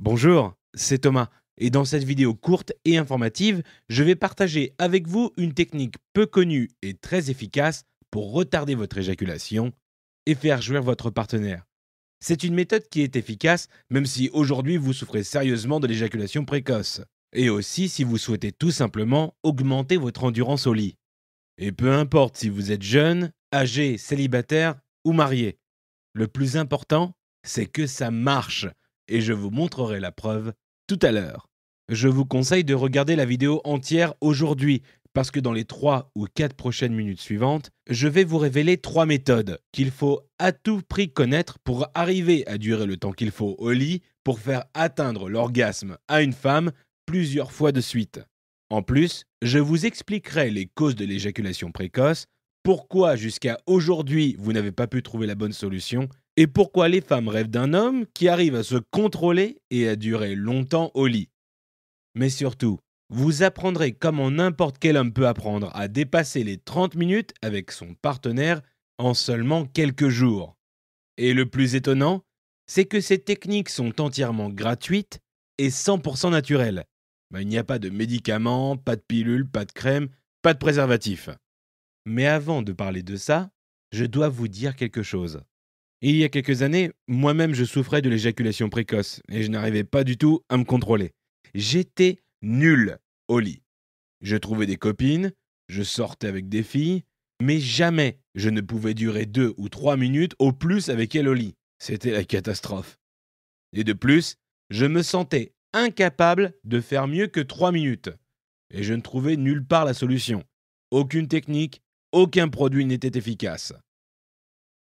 Bonjour, c'est Thomas, et dans cette vidéo courte et informative, je vais partager avec vous une technique peu connue et très efficace pour retarder votre éjaculation et faire jouir votre partenaire. C'est une méthode qui est efficace même si aujourd'hui vous souffrez sérieusement de l'éjaculation précoce, et aussi si vous souhaitez tout simplement augmenter votre endurance au lit. Et peu importe si vous êtes jeune, âgé, célibataire ou marié, le plus important, c'est que ça marche, et je vous montrerai la preuve tout à l'heure. Je vous conseille de regarder la vidéo entière aujourd'hui, parce que dans les 3 ou 4 prochaines minutes suivantes, je vais vous révéler 3 méthodes qu'il faut à tout prix connaître pour arriver à durer le temps qu'il faut au lit pour faire atteindre l'orgasme à une femme plusieurs fois de suite. En plus, je vous expliquerai les causes de l'éjaculation précoce, pourquoi jusqu'à aujourd'hui vous n'avez pas pu trouver la bonne solution, et pourquoi les femmes rêvent d'un homme qui arrive à se contrôler et à durer longtemps au lit. Mais surtout, vous apprendrez comment n'importe quel homme peut apprendre à dépasser les 30 minutes avec son partenaire en seulement quelques jours. Et le plus étonnant, c'est que ces techniques sont entièrement gratuites et 100% naturelles. Il n'y a pas de médicaments, pas de pilules, pas de crème, pas de préservatif. Mais avant de parler de ça, je dois vous dire quelque chose. Il y a quelques années, moi-même je souffrais de l'éjaculation précoce et je n'arrivais pas du tout à me contrôler. J'étais nul au lit. Je trouvais des copines, je sortais avec des filles, mais jamais je ne pouvais durer 2 ou 3 minutes au plus avec elles au lit. C'était la catastrophe. Et de plus, je me sentais incapable de faire mieux que 3 minutes. Et je ne trouvais nulle part la solution. Aucune technique, aucun produit n'était efficace.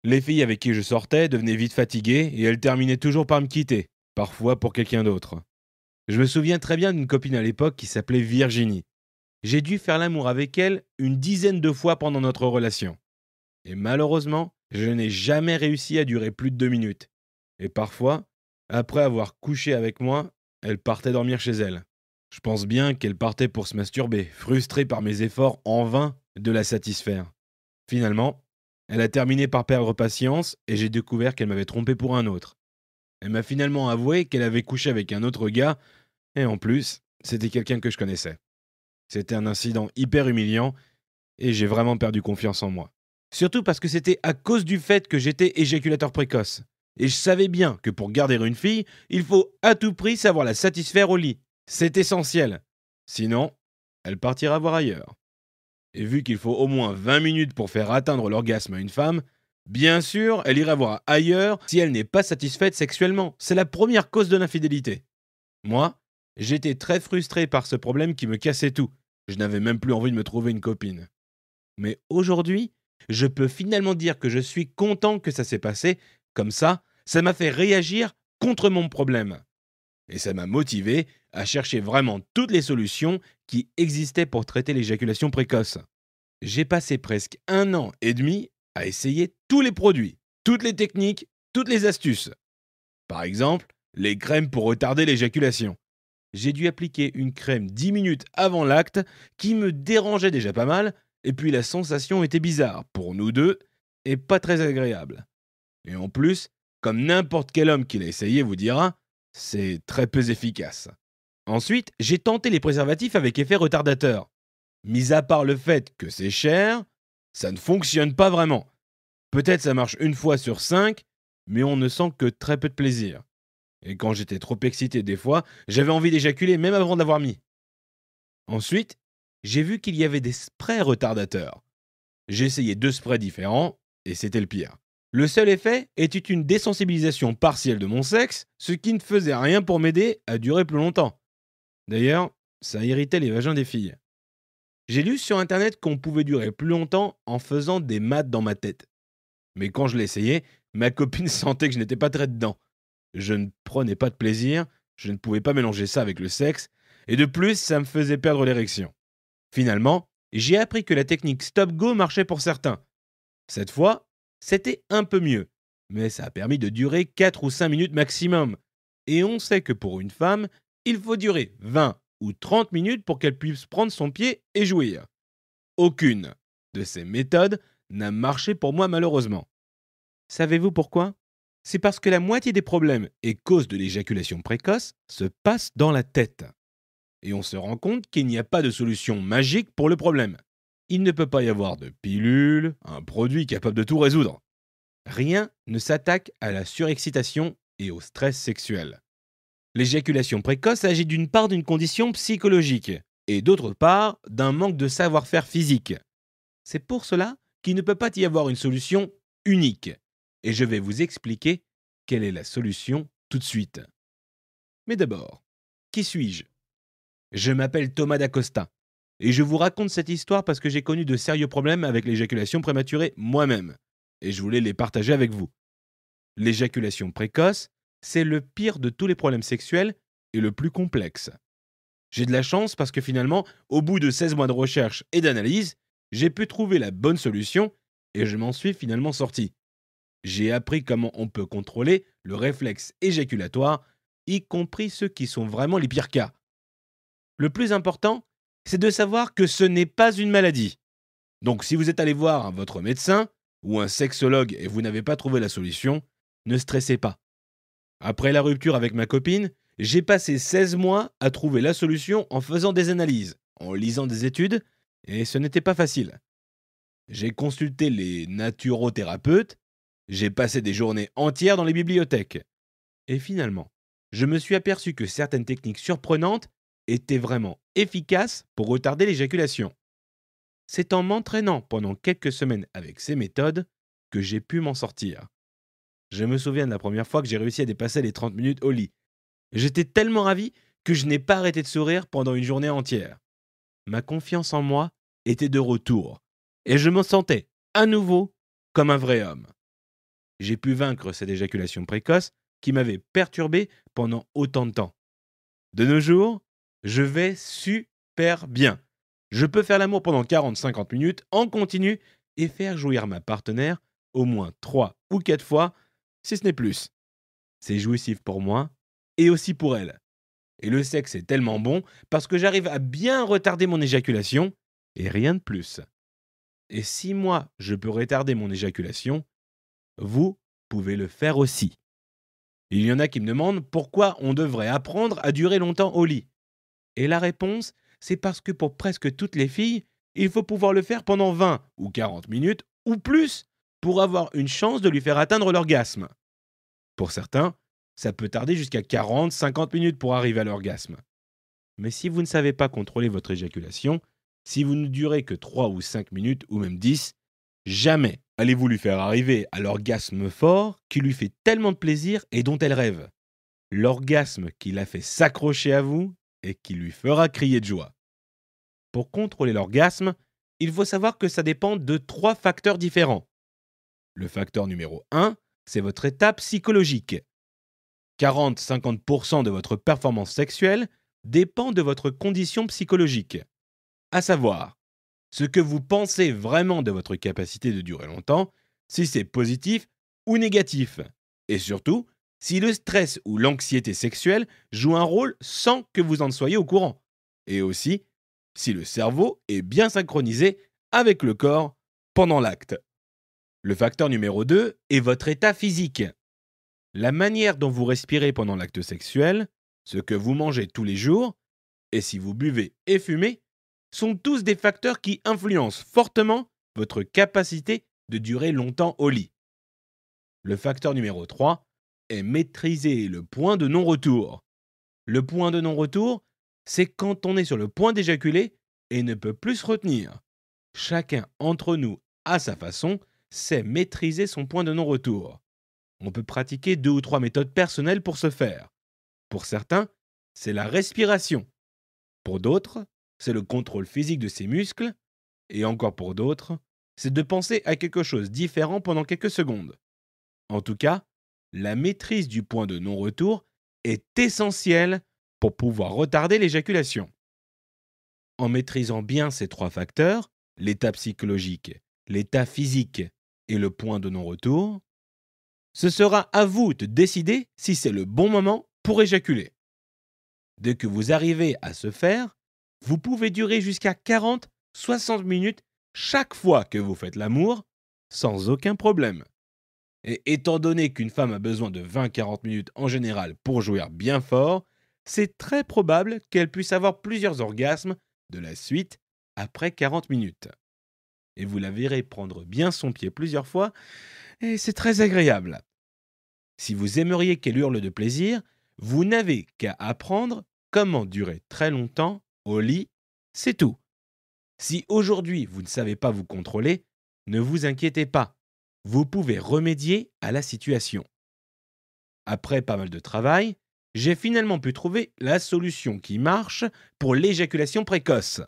Les filles avec qui je sortais devenaient vite fatiguées et elles terminaient toujours par me quitter, parfois pour quelqu'un d'autre. Je me souviens très bien d'une copine à l'époque qui s'appelait Virginie. J'ai dû faire l'amour avec elle une dizaine de fois pendant notre relation. Et malheureusement, je n'ai jamais réussi à durer plus de 2 minutes. Et parfois, après avoir couché avec moi, elle partait dormir chez elle. Je pense bien qu'elle partait pour se masturber, frustrée par mes efforts en vain de la satisfaire. Finalement, elle a terminé par perdre patience et j'ai découvert qu'elle m'avait trompé pour un autre. Elle m'a finalement avoué qu'elle avait couché avec un autre gars et en plus, c'était quelqu'un que je connaissais. C'était un incident hyper humiliant et j'ai vraiment perdu confiance en moi. Surtout parce que c'était à cause du fait que j'étais éjaculateur précoce. Et je savais bien que pour garder une fille, il faut à tout prix savoir la satisfaire au lit. C'est essentiel. Sinon, elle partira voir ailleurs. Et vu qu'il faut au moins 20 minutes pour faire atteindre l'orgasme à une femme, bien sûr, elle ira voir ailleurs si elle n'est pas satisfaite sexuellement. C'est la première cause de l'infidélité. Moi, j'étais très frustré par ce problème qui me cassait tout. Je n'avais même plus envie de me trouver une copine. Mais aujourd'hui, je peux finalement dire que je suis content que ça s'est passé. Comme ça m'a fait réagir contre mon problème. Et ça m'a motivé à chercher vraiment toutes les solutions qui existaient pour traiter l'éjaculation précoce. J'ai passé presque 1 an et demi à essayer tous les produits, toutes les techniques, toutes les astuces. Par exemple, les crèmes pour retarder l'éjaculation. J'ai dû appliquer une crème 10 minutes avant l'acte qui me dérangeait déjà pas mal, et puis la sensation était bizarre pour nous deux et pas très agréable. Et en plus, comme n'importe quel homme qui l'a essayé vous dira, c'est très peu efficace. Ensuite, j'ai tenté les préservatifs avec effet retardateur. Mis à part le fait que c'est cher, ça ne fonctionne pas vraiment. Peut-être ça marche une fois sur 5, mais on ne sent que très peu de plaisir. Et quand j'étais trop excité des fois, j'avais envie d'éjaculer même avant d'avoir mis. Ensuite, j'ai vu qu'il y avait des sprays retardateurs. J'ai essayé 2 sprays différents, et c'était le pire. Le seul effet était une désensibilisation partielle de mon sexe, ce qui ne faisait rien pour m'aider à durer plus longtemps. D'ailleurs, ça irritait les vagins des filles. J'ai lu sur internet qu'on pouvait durer plus longtemps en faisant des maths dans ma tête. Mais quand je l'essayais, ma copine sentait que je n'étais pas très dedans. Je ne prenais pas de plaisir, je ne pouvais pas mélanger ça avec le sexe, et de plus, ça me faisait perdre l'érection. Finalement, j'ai appris que la technique stop-go marchait pour certains. Cette fois, c'était un peu mieux, mais ça a permis de durer 4 ou 5 minutes maximum. Et on sait que pour une femme, il faut durer 20 ou 30 minutes pour qu'elle puisse prendre son pied et jouir. Aucune de ces méthodes n'a marché pour moi malheureusement. Savez-vous pourquoi ? C'est parce que la moitié des problèmes et causes de l'éjaculation précoce se passent dans la tête. Et on se rend compte qu'il n'y a pas de solution magique pour le problème. Il ne peut pas y avoir de pilule, un produit capable de tout résoudre. Rien ne s'attaque à la surexcitation et au stress sexuel. L'éjaculation précoce agit d'une part d'une condition psychologique et d'autre part d'un manque de savoir-faire physique. C'est pour cela qu'il ne peut pas y avoir une solution unique. Et je vais vous expliquer quelle est la solution tout de suite. Mais d'abord, qui suis-je ? Je m'appelle Thomas Dacosta et je vous raconte cette histoire parce que j'ai connu de sérieux problèmes avec l'éjaculation prématurée moi-même et je voulais les partager avec vous. L'éjaculation précoce, c'est le pire de tous les problèmes sexuels et le plus complexe. J'ai de la chance parce que finalement, au bout de 16 mois de recherche et d'analyse, j'ai pu trouver la bonne solution et je m'en suis finalement sorti. J'ai appris comment on peut contrôler le réflexe éjaculatoire, y compris ceux qui sont vraiment les pires cas. Le plus important, c'est de savoir que ce n'est pas une maladie. Donc si vous êtes allé voir votre médecin ou un sexologue et vous n'avez pas trouvé la solution, ne stressez pas. Après la rupture avec ma copine, j'ai passé 16 mois à trouver la solution en faisant des analyses, en lisant des études, et ce n'était pas facile. J'ai consulté les naturothérapeutes, j'ai passé des journées entières dans les bibliothèques. Et finalement, je me suis aperçu que certaines techniques surprenantes étaient vraiment efficaces pour retarder l'éjaculation. C'est en m'entraînant pendant quelques semaines avec ces méthodes que j'ai pu m'en sortir. Je me souviens de la première fois que j'ai réussi à dépasser les 30 minutes au lit. J'étais tellement ravi que je n'ai pas arrêté de sourire pendant une journée entière. Ma confiance en moi était de retour et je me sentais à nouveau comme un vrai homme. J'ai pu vaincre cette éjaculation précoce qui m'avait perturbé pendant autant de temps. De nos jours, je vais super bien. Je peux faire l'amour pendant 40-50 minutes en continu et faire jouir ma partenaire au moins 3 ou 4 fois, si ce n'est plus. C'est jouissif pour moi et aussi pour elle. Et le sexe est tellement bon parce que j'arrive à bien retarder mon éjaculation et rien de plus. Et si moi, je peux retarder mon éjaculation, vous pouvez le faire aussi. Il y en a qui me demandent pourquoi on devrait apprendre à durer longtemps au lit. Et la réponse, c'est parce que pour presque toutes les filles, il faut pouvoir le faire pendant 20 ou 40 minutes ou plus pour avoir une chance de lui faire atteindre l'orgasme. Pour certains, ça peut tarder jusqu'à 40-50 minutes pour arriver à l'orgasme. Mais si vous ne savez pas contrôler votre éjaculation, si vous ne durez que 3 ou 5 minutes ou même 10, jamais allez-vous lui faire arriver à l'orgasme fort qui lui fait tellement de plaisir et dont elle rêve. L'orgasme qui la fait s'accrocher à vous et qui lui fera crier de joie. Pour contrôler l'orgasme, il faut savoir que ça dépend de 3 facteurs différents. Le facteur numéro 1, c'est votre état psychologique. 40-50% de votre performance sexuelle dépend de votre condition psychologique. À savoir, ce que vous pensez vraiment de votre capacité de durer longtemps, si c'est positif ou négatif. Et surtout, si le stress ou l'anxiété sexuelle joue un rôle sans que vous en soyez au courant. Et aussi, si le cerveau est bien synchronisé avec le corps pendant l'acte. Le facteur numéro 2 est votre état physique. La manière dont vous respirez pendant l'acte sexuel, ce que vous mangez tous les jours, et si vous buvez et fumez, sont tous des facteurs qui influencent fortement votre capacité de durer longtemps au lit. Le facteur numéro 3 est maîtriser le point de non-retour. Le point de non-retour, c'est quand on est sur le point d'éjaculer et ne peut plus se retenir. Chacun entre nous, à sa façon, sait maîtriser son point de non-retour. On peut pratiquer 2 ou 3 méthodes personnelles pour ce faire. Pour certains, c'est la respiration. Pour d'autres, c'est le contrôle physique de ses muscles. Et encore pour d'autres, c'est de penser à quelque chose de différent pendant quelques secondes. En tout cas, la maîtrise du point de non-retour est essentielle pour pouvoir retarder l'éjaculation. En maîtrisant bien ces 3 facteurs, l'état psychologique, l'état physique et le point de non-retour, ce sera à vous de décider si c'est le bon moment pour éjaculer. Dès que vous arrivez à ce faire, vous pouvez durer jusqu'à 40-60 minutes chaque fois que vous faites l'amour sans aucun problème. Et étant donné qu'une femme a besoin de 20-40 minutes en général pour jouir bien fort, c'est très probable qu'elle puisse avoir plusieurs orgasmes de la suite après 40 minutes. Et vous la verrez prendre bien son pied plusieurs fois, et c'est très agréable. Si vous aimeriez qu'elle hurle de plaisir, vous n'avez qu'à apprendre comment durer très longtemps au lit, c'est tout. Si aujourd'hui vous ne savez pas vous contrôler, ne vous inquiétez pas, vous pouvez remédier à la situation. Après pas mal de travail, j'ai finalement pu trouver la solution qui marche pour l'éjaculation précoce.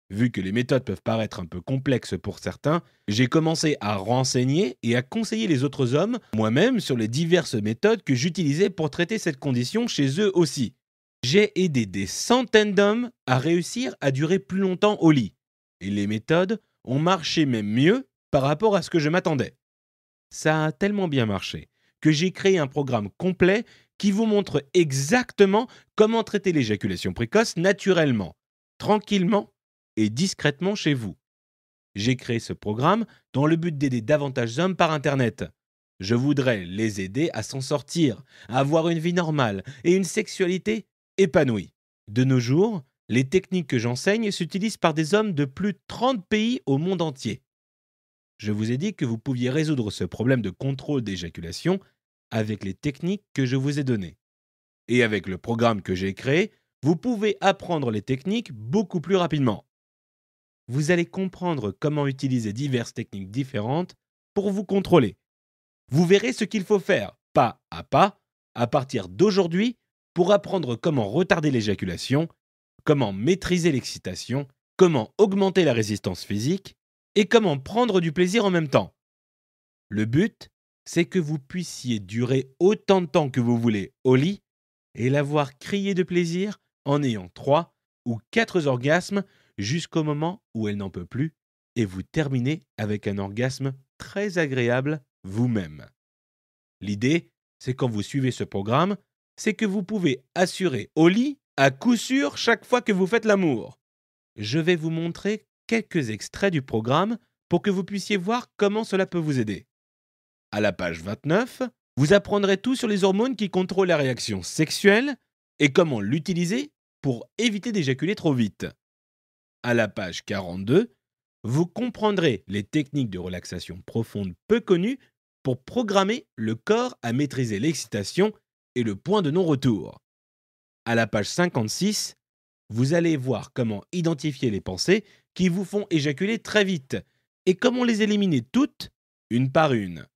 Vu que les méthodes peuvent paraître un peu complexes pour certains, j'ai commencé à renseigner et à conseiller les autres hommes moi-même sur les diverses méthodes que j'utilisais pour traiter cette condition chez eux aussi. J'ai aidé des centaines d'hommes à réussir à durer plus longtemps au lit. Et les méthodes ont marché même mieux par rapport à ce que je m'attendais. Ça a tellement bien marché que j'ai créé un programme complet qui vous montre exactement comment traiter l'éjaculation précoce naturellement, tranquillement et discrètement chez vous. J'ai créé ce programme dans le but d'aider davantage d'hommes par Internet. Je voudrais les aider à s'en sortir, à avoir une vie normale et une sexualité épanouie. De nos jours, les techniques que j'enseigne s'utilisent par des hommes de plus de 30 pays au monde entier. Je vous ai dit que vous pouviez résoudre ce problème de contrôle d'éjaculation avec les techniques que je vous ai données. Et avec le programme que j'ai créé, vous pouvez apprendre les techniques beaucoup plus rapidement. Vous allez comprendre comment utiliser diverses techniques différentes pour vous contrôler. Vous verrez ce qu'il faut faire, pas, à partir d'aujourd'hui, pour apprendre comment retarder l'éjaculation, comment maîtriser l'excitation, comment augmenter la résistance physique et comment prendre du plaisir en même temps. Le but, c'est que vous puissiez durer autant de temps que vous voulez au lit et l'avoir crié de plaisir en ayant 3 ou 4 orgasmes jusqu'au moment où elle n'en peut plus et vous terminez avec un orgasme très agréable vous-même. L'idée, c'est quand vous suivez ce programme, c'est que vous pouvez assurer au lit à coup sûr chaque fois que vous faites l'amour. Je vais vous montrer quelques extraits du programme pour que vous puissiez voir comment cela peut vous aider. À la page 29, vous apprendrez tout sur les hormones qui contrôlent la réaction sexuelle et comment l'utiliser pour éviter d'éjaculer trop vite. À la page 42, vous comprendrez les techniques de relaxation profonde peu connues pour programmer le corps à maîtriser l'excitation et le point de non-retour. À la page 56, vous allez voir comment identifier les pensées qui vous font éjaculer très vite et comment les éliminer toutes, une par une.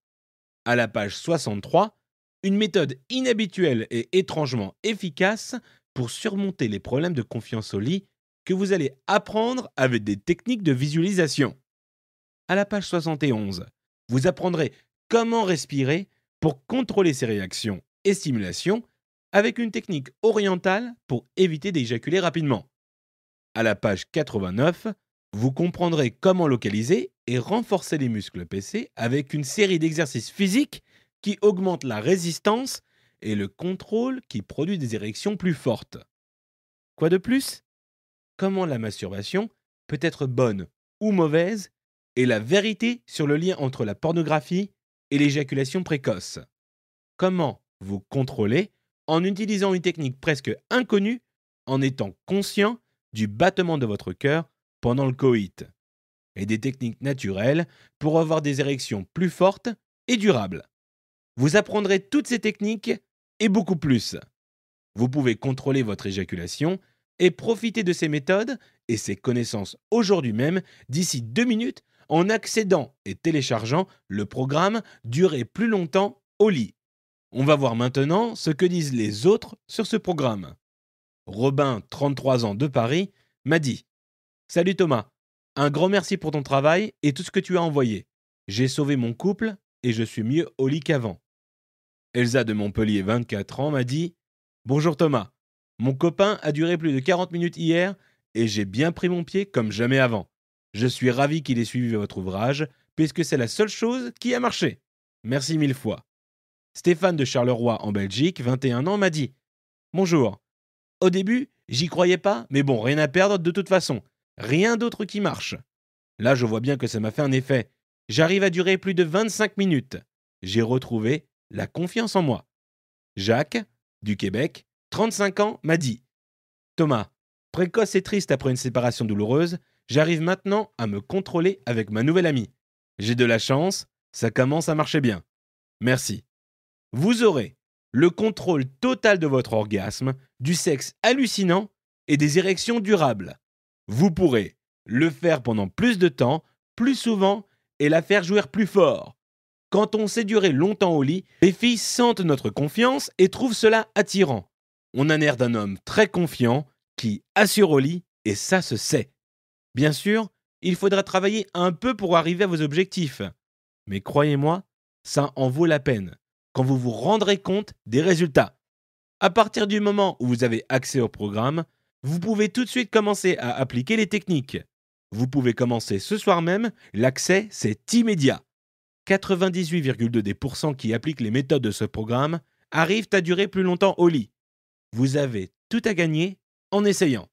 À la page 63, une méthode inhabituelle et étrangement efficace pour surmonter les problèmes de confiance au lit que vous allez apprendre avec des techniques de visualisation. À la page 71, vous apprendrez comment respirer pour contrôler ses réactions et stimulations avec une technique orientale pour éviter d'éjaculer rapidement. À la page 89, vous comprendrez comment localiser et renforcer les muscles PC avec une série d'exercices physiques qui augmentent la résistance et le contrôle qui produit des érections plus fortes. Quoi de plus ? Comment la masturbation peut être bonne ou mauvaise et la vérité sur le lien entre la pornographie et l'éjaculation précoce. Comment vous contrôler en utilisant une technique presque inconnue en étant conscient du battement de votre cœur pendant le coït. Et des techniques naturelles pour avoir des érections plus fortes et durables. Vous apprendrez toutes ces techniques et beaucoup plus. Vous pouvez contrôler votre éjaculation et profiter de ces méthodes et ces connaissances aujourd'hui même d'ici 2 minutes en accédant et téléchargeant le programme Durer plus longtemps au lit. On va voir maintenant ce que disent les autres sur ce programme. Robin, 33 ans de Paris, m'a dit « Salut Thomas, un grand merci pour ton travail et tout ce que tu as envoyé. J'ai sauvé mon couple et je suis mieux au lit qu'avant. » Elsa de Montpellier, 24 ans, m'a dit « Bonjour Thomas, mon copain a duré plus de 40 minutes hier et j'ai bien pris mon pied comme jamais avant. Je suis ravi qu'il ait suivi votre ouvrage puisque c'est la seule chose qui a marché. Merci 1000 fois. » Stéphane de Charleroi en Belgique, 21 ans, m'a dit « Bonjour. Au début, j'y croyais pas, mais bon, rien à perdre de toute façon. Rien d'autre qui marche. Là, je vois bien que ça m'a fait un effet. J'arrive à durer plus de 25 minutes. j'ai retrouvé la confiance en moi. Jacques, du Québec, 35 ans, m'a dit « Thomas, précoce et triste après une séparation douloureuse, j'arrive maintenant à me contrôler avec ma nouvelle amie. J'ai de la chance, ça commence à marcher bien. Merci. » Vous aurez le contrôle total de votre orgasme, du sexe hallucinant et des érections durables. Vous pourrez le faire pendant plus de temps, plus souvent et la faire jouir plus fort. Quand on sait durer longtemps au lit, les filles sentent notre confiance et trouvent cela attirant. On a l'air d'un homme très confiant qui assure au lit et ça se sait. Bien sûr, il faudra travailler un peu pour arriver à vos objectifs. Mais croyez-moi, ça en vaut la peine quand vous vous rendrez compte des résultats. À partir du moment où vous avez accès au programme, vous pouvez tout de suite commencer à appliquer les techniques. Vous pouvez commencer ce soir même, l'accès c'est immédiat. 98,2% qui appliquent les méthodes de ce programme arrivent à durer plus longtemps au lit. Vous avez tout à gagner en essayant.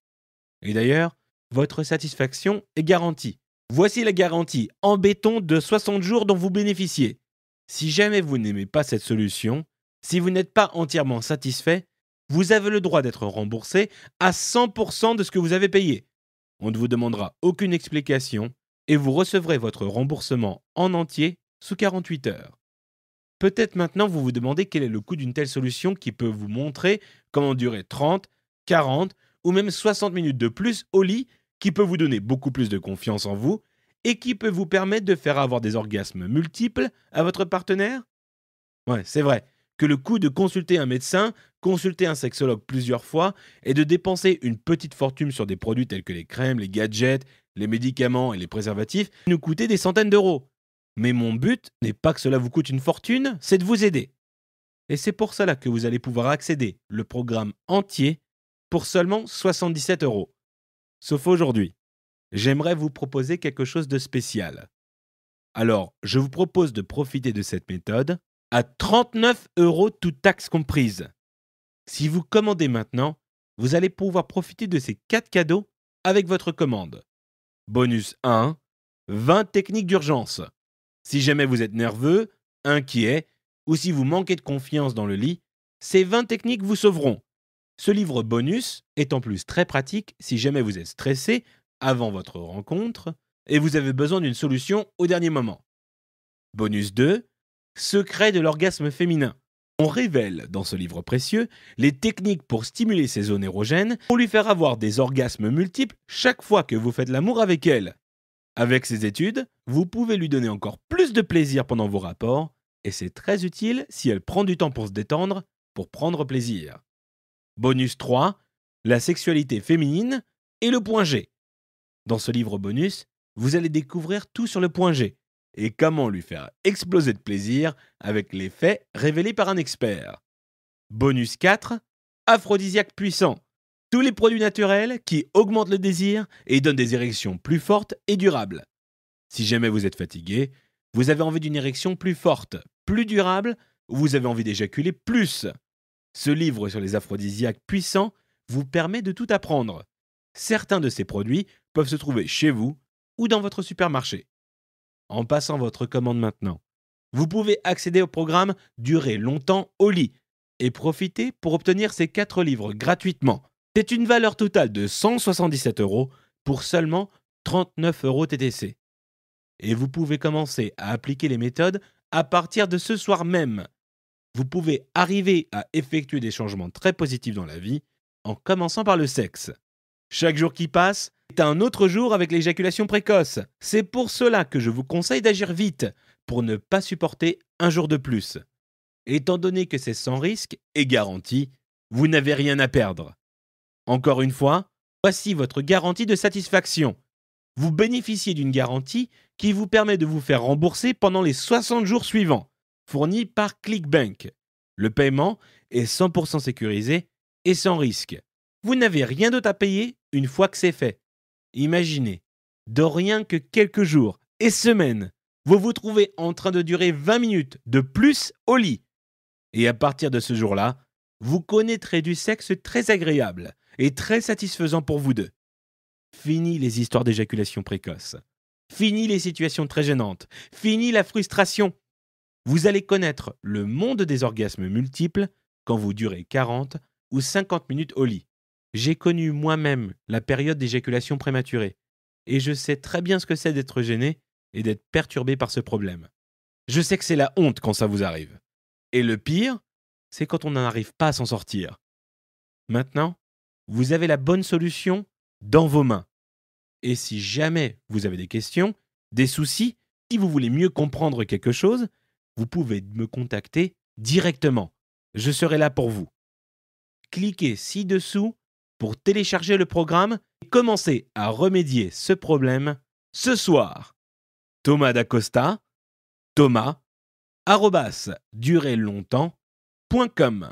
Et d'ailleurs, votre satisfaction est garantie. Voici la garantie en béton de 60 jours dont vous bénéficiez. Si jamais vous n'aimez pas cette solution, si vous n'êtes pas entièrement satisfait, vous avez le droit d'être remboursé à 100% de ce que vous avez payé. On ne vous demandera aucune explication et vous recevrez votre remboursement en entier sous 48 heures. Peut-être maintenant vous vous demandez quel est le coût d'une telle solution qui peut vous montrer comment durer 30, 40 ou même 60 minutes de plus au lit, qui peut vous donner beaucoup plus de confiance en vous et qui peut vous permettre de faire avoir des orgasmes multiples à votre partenaire. Ouais, c'est vrai que le coût de consulter un médecin, consulter un sexologue plusieurs fois et de dépenser une petite fortune sur des produits tels que les crèmes, les gadgets, les médicaments et les préservatifs nous coûtait des centaines d'euros. Mais mon but n'est pas que cela vous coûte une fortune, c'est de vous aider. Et c'est pour cela que vous allez pouvoir accéder le programme entier pour seulement 77 euros. Sauf aujourd'hui. J'aimerais vous proposer quelque chose de spécial. Alors, je vous propose de profiter de cette méthode à 39 euros toutes taxes comprises. Si vous commandez maintenant, vous allez pouvoir profiter de ces 4 cadeaux avec votre commande. Bonus 1, 20 techniques d'urgence. Si jamais vous êtes nerveux, inquiet ou si vous manquez de confiance dans le lit, ces 20 techniques vous sauveront. Ce livre bonus est en plus très pratique si jamais vous êtes stressé avant votre rencontre et vous avez besoin d'une solution au dernier moment. Bonus 2, secret de l'orgasme féminin. On révèle dans ce livre précieux les techniques pour stimuler ses zones érogènes pour lui faire avoir des orgasmes multiples chaque fois que vous faites l'amour avec elle. Avec ces études, vous pouvez lui donner encore plus de plaisir pendant vos rapports et c'est très utile si elle prend du temps pour se détendre, pour prendre plaisir. Bonus 3, la sexualité féminine et le point G. Dans ce livre bonus, vous allez découvrir tout sur le point G et comment lui faire exploser de plaisir avec les faits révélés par un expert. Bonus 4, aphrodisiaque puissant. Tous les produits naturels qui augmentent le désir et donnent des érections plus fortes et durables. Si jamais vous êtes fatigué, vous avez envie d'une érection plus forte, plus durable, ou vous avez envie d'éjaculer plus. Ce livre sur les aphrodisiaques puissants vous permet de tout apprendre. Certains de ces produits peuvent se trouver chez vous ou dans votre supermarché. En passant votre commande maintenant, vous pouvez accéder au programme Durer longtemps au lit et profiter pour obtenir ces 4 livres gratuitement. C'est une valeur totale de 177 euros pour seulement 39 euros TTC. Et vous pouvez commencer à appliquer les méthodes à partir de ce soir même. Vous pouvez arriver à effectuer des changements très positifs dans la vie en commençant par le sexe. Chaque jour qui passe est un autre jour avec l'éjaculation précoce. C'est pour cela que je vous conseille d'agir vite pour ne pas supporter un jour de plus. Étant donné que c'est sans risque et garanti, vous n'avez rien à perdre. Encore une fois, voici votre garantie de satisfaction. Vous bénéficiez d'une garantie qui vous permet de vous faire rembourser pendant les 60 jours suivants, fournie par ClickBank. Le paiement est 100% sécurisé et sans risque. Vous n'avez rien d'autre à payer une fois que c'est fait. Imaginez, de rien que quelques jours et semaines, vous vous trouvez en train de durer 20 minutes de plus au lit. Et à partir de ce jour-là, vous connaîtrez du sexe très agréable et très satisfaisant pour vous deux. Fini les histoires d'éjaculation précoce. Fini les situations très gênantes. Fini la frustration. Vous allez connaître le monde des orgasmes multiples quand vous durez 40 ou 50 minutes au lit. J'ai connu moi-même la période d'éjaculation prématurée et je sais très bien ce que c'est d'être gêné et d'être perturbé par ce problème. Je sais que c'est la honte quand ça vous arrive. Et le pire, c'est quand on n'arrive pas à s'en sortir. Maintenant, vous avez la bonne solution dans vos mains. Et si jamais vous avez des questions, des soucis, si vous voulez mieux comprendre quelque chose, vous pouvez me contacter directement. Je serai là pour vous. Cliquez ci-dessous pour télécharger le programme et commencer à remédier ce problème ce soir. Thomas Dacosta, Thomas, @durerlongtemps.com